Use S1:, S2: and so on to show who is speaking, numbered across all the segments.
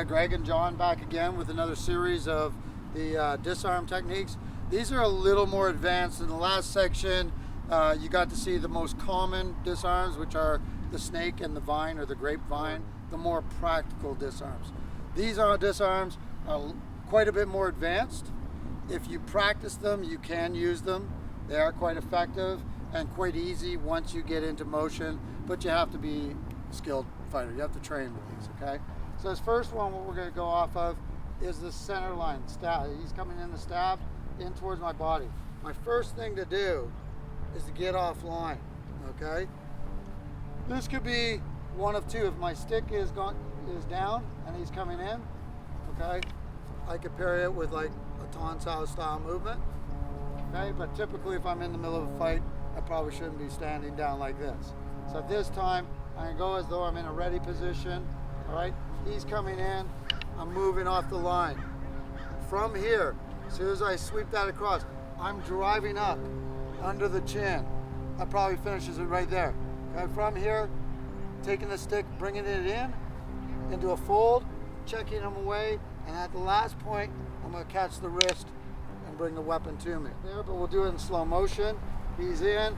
S1: Greg and John back again with another series of the disarm techniques. These are a little more advanced. In the last section, you got to see the most common disarms, which are the snake and the vine or the grapevine, the more practical disarms. These disarms are quite a bit more advanced. If you practice them, you can use them. They are quite effective and quite easy once you get into motion, but you have to be a skilled fighter. You have to train with these, okay? So this first one, what we're gonna go off of is the center line, stab. He's coming in the stab in towards my body. My first thing to do is to get offline, okay? This could be one of two. If my stick is down and he's coming in, okay, I could parry it with like a Tonsao style movement, okay? But typically if I'm in the middle of a fight, I probably shouldn't be standing down like this. So at this time, I'm gonna go as though I'm in a ready position, all right? He's coming in, I'm moving off the line. From here, as soon as I sweep that across, I'm driving up under the chin. That probably finishes it right there. Okay, from here, taking the stick, bringing it in, into a fold, checking him away, and at the last point, I'm gonna catch the wrist and bring the weapon to me. There, but we'll do it in slow motion. He's in,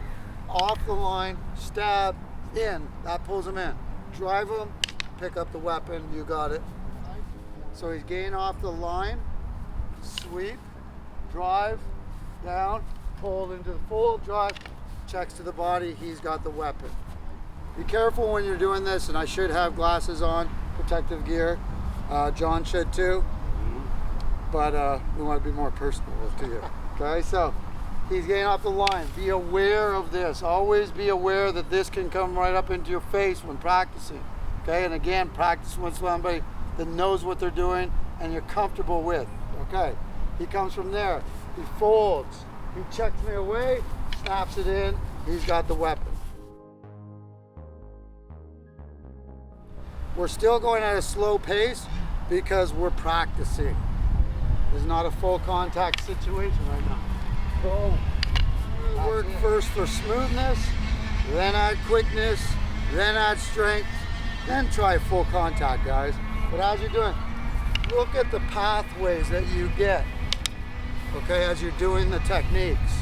S1: off the line, stab, in, that pulls him in. Drive him, pick up the weapon, you got it. So he's getting off the line, sweep, drive, down, pull into the fold, drive, checks to the body, he's got the weapon. Be careful when you're doing this, and I should have glasses on, protective gear. John should too, but we want to be more personal to you. Okay, so he's getting off the line. Be aware of this. Always be aware that this can come right up into your face when practicing. Okay, and again, practice with somebody that knows what they're doing and you're comfortable with. Okay, he comes from there. He folds. He checks me away, snaps it in. He's got the weapon. We're still going at a slow pace because we're practicing. It's not a full contact situation right now. Boom. Work first for smoothness, then add quickness, then add strength, then try full contact, guys. But as you're doing, look at the pathways that you get, okay, as you're doing the techniques.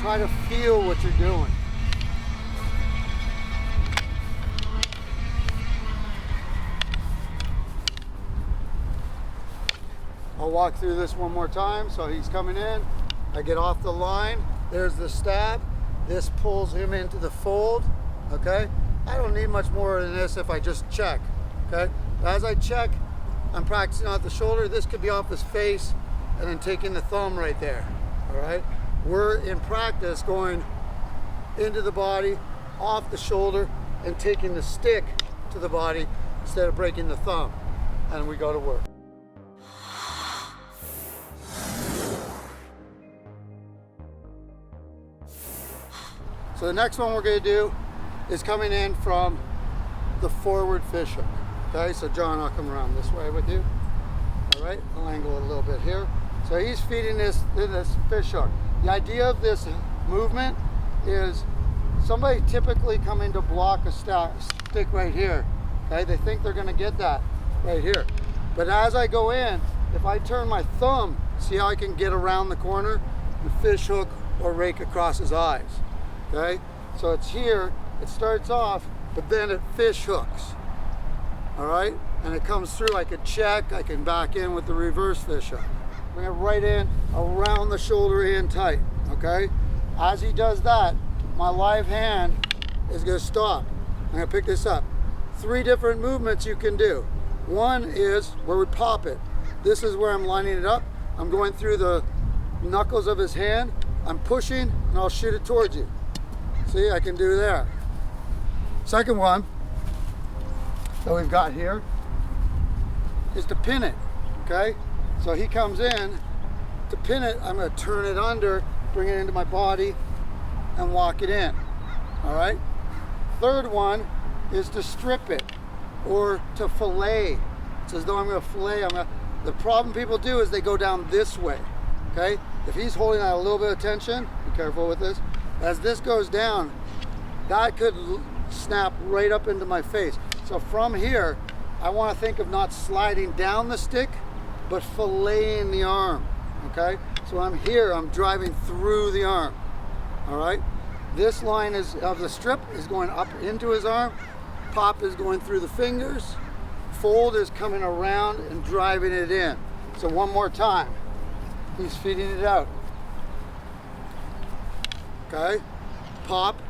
S1: Try to feel what you're doing. I'll walk through this one more time. So he's coming in, I get off the line, there's the stab, this pulls him into the fold, okay? I don't need much more than this if I just check, okay? As I check, I'm practicing off the shoulder. This could be off his face and then taking the thumb right there, all right? We're in practice going into the body, off the shoulder, and taking the stick to the body instead of breaking the thumb, and we go to work. So the next one we're going to do is coming in from the forward fishhook. Okay, so John, I'll come around this way with you. All right, I'll angle it a little bit here. So he's feeding this fishhook. The idea of this movement is somebody typically coming to block a stick right here. Okay, they think they're going to get that right here. But as I go in, if I turn my thumb, see how I can get around the corner, the fishhook or rake across his eyes. Okay, so it's here, it starts off, but then it fish hooks, all right? And it comes through, I can check, I can back in with the reverse fish hook. Bring it right in, around the shoulder in tight, okay? As he does that, my live hand is gonna stop. I'm gonna pick this up. 3 different movements you can do. One is where we pop it. This is where I'm lining it up. I'm going through the knuckles of his hand, I'm pushing, and I'll shoot it towards you. See, I can do that. Second one that we've got here is to pin it, okay? So he comes in, to pin it, I'm gonna turn it under, bring it into my body, and walk it in, all right? Third one is to strip it, or to fillet. It's as though I'm gonna fillet, the problem people do is they go down this way, okay? If he's holding out a little bit of tension, be careful with this, as this goes down, that could snap right up into my face. So from here, I want to think of not sliding down the stick, but filleting the arm, okay? So I'm here, I'm driving through the arm, all right? This line of the strip is going up into his arm, pop is going through the fingers, fold is coming around and driving it in. So one more time, he's feeding it out, okay? Pop,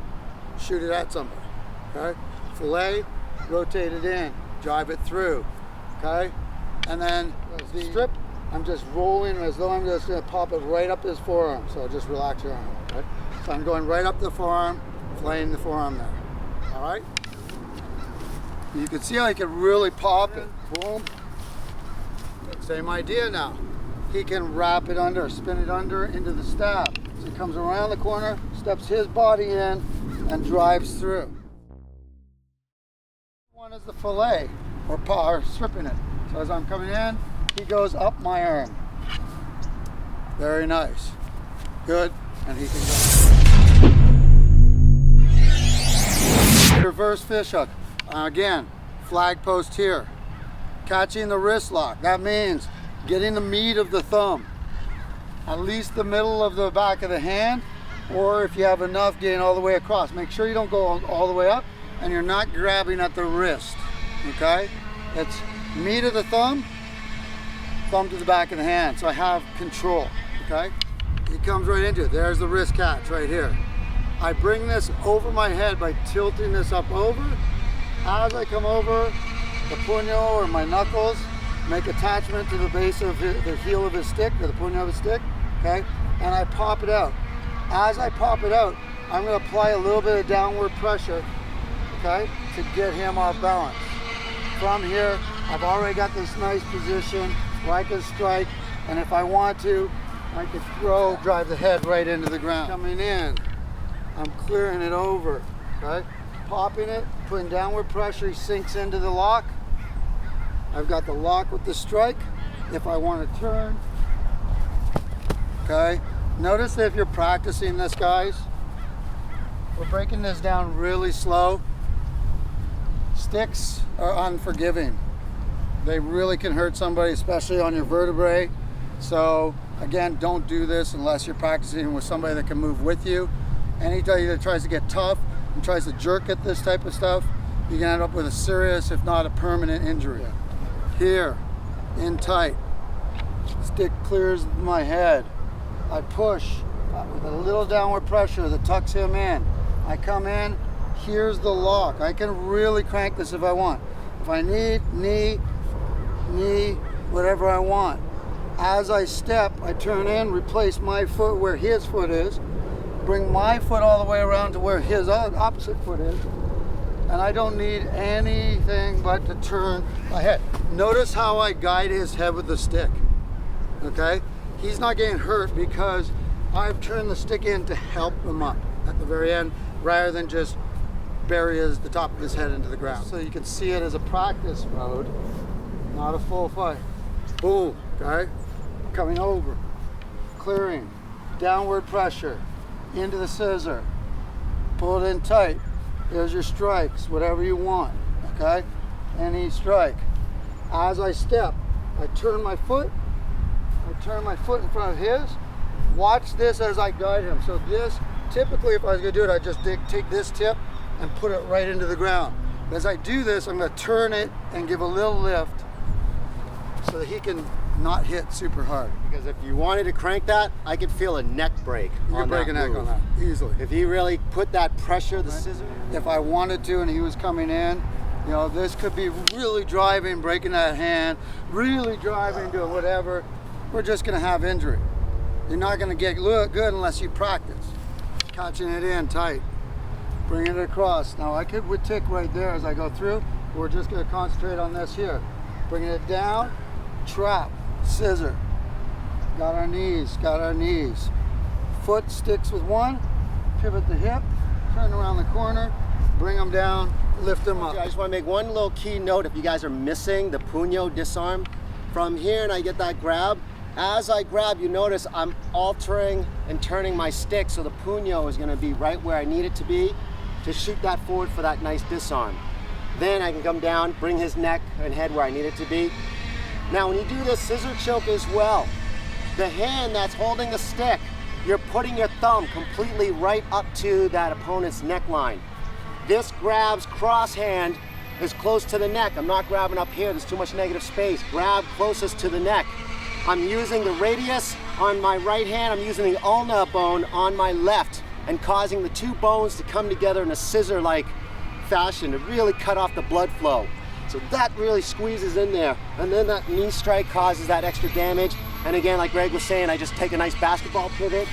S1: shoot it at somebody, okay? Fillet, rotate it in, drive it through, okay? And then the strip, I'm just rolling as though I'm just gonna pop it right up his forearm. So just relax your arm, okay? So I'm going right up the forearm, filleting the forearm there, all right? You can see how he can really pop it, boom. Same idea now. He can wrap it under, spin it under into the stab. So he comes around the corner, steps his body in, and drives through. One is the fillet, or stripping it. So as I'm coming in, he goes up my arm. Very nice. Good, and he can go. Reverse fish hook. Again, flag post here. Catching the wrist lock. That means getting the meat of the thumb. At least the middle of the back of the hand, or if you have enough, getting all the way across. Make sure you don't go all the way up and you're not grabbing at the wrist, okay? It's meat of the thumb, thumb to the back of the hand, so I have control, okay? He comes right into it. There's the wrist catch right here. I bring this over my head by tilting this up over. As I come over, the puño or my knuckles make attachment to the base of the heel of his stick, or the puño of his stick, okay? And I pop it out. As I pop it out, I'm gonna apply a little bit of downward pressure, okay, to get him off balance. From here, I've already got this nice position where I can strike, and if I want to, I can drive the head right into the ground. Coming in, I'm clearing it over, okay? Popping it, putting downward pressure, he sinks into the lock. I've got the lock with the strike. If I want to turn, okay? Notice that if you're practicing this, guys, we're breaking this down really slow. Sticks are unforgiving. They really can hurt somebody, especially on your vertebrae. So again, don't do this unless you're practicing with somebody that can move with you. Anybody that tries to get tough and tries to jerk at this type of stuff, you can end up with a serious, if not a permanent injury. Here, in tight, stick clears my head. I push with a little downward pressure that tucks him in. I come in, here's the lock. I can really crank this if I want. If I need, knee, whatever I want. As I step, I turn in, replace my foot where his foot is, bring my foot all the way around to where his opposite foot is, and I don't need anything but to turn my head. Notice how I guide his head with the stick, okay? He's not getting hurt because I've turned the stick in to help him up at the very end, rather than just bury the top of his head into the ground. So you can see it as a practice mode, not a full fight. Boom, okay? Coming over, clearing, downward pressure, into the scissor, pull it in tight. There's your strikes, whatever you want, okay? Any strike. As I step, I turn my foot in front of his. Watch this as I guide him. So this, typically if I was gonna do it, I'd just take this tip and put it right into the ground. As I do this, I'm gonna turn it and give a little lift so that he can not hit super hard.
S2: Because if you wanted to crank that, I could feel a neck break.
S1: You could break a neck on that, easily.
S2: If he really put that pressure, the scissor.
S1: If I wanted to and he was coming in, you know, this could be really driving, breaking that hand, really driving, doing whatever. We're just gonna have injury. You're not gonna get good unless you practice. Catching it in tight, bringing it across. Now I would tick right there as I go through. We're just gonna concentrate on this here. Bringing it down, trap, scissor. Got our knees, Foot sticks with one, pivot the hip, turn around the corner, bring them down, lift them up.
S2: I just want to make one little key note. If you guys are missing the puño disarm, from here and I get that grab, as I grab, you notice I'm altering and turning my stick, so the puño is going to be right where I need it to be to shoot that forward for that nice disarm. Then I can come down, bring his neck and head where I need it to be. Now when you do this scissor choke as well, the hand that's holding the stick, you're putting your thumb completely right up to that opponent's neckline. This grabs cross hand as close to the neck. I'm not grabbing up here, there's too much negative space. Grab closest to the neck. I'm using the radius on my right hand, I'm using the ulna bone on my left, and causing the two bones to come together in a scissor-like fashion to really cut off the blood flow. So that really squeezes in there, and then that knee strike causes that extra damage. And again, like Greg was saying, I just take a nice basketball pivot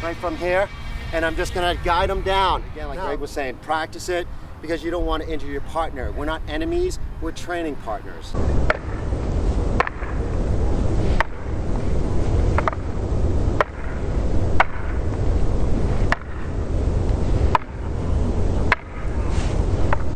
S2: right from here, and I'm just gonna guide them down. Again, like Greg was saying, practice it because you don't want to injure your partner. We're not enemies, we're training partners.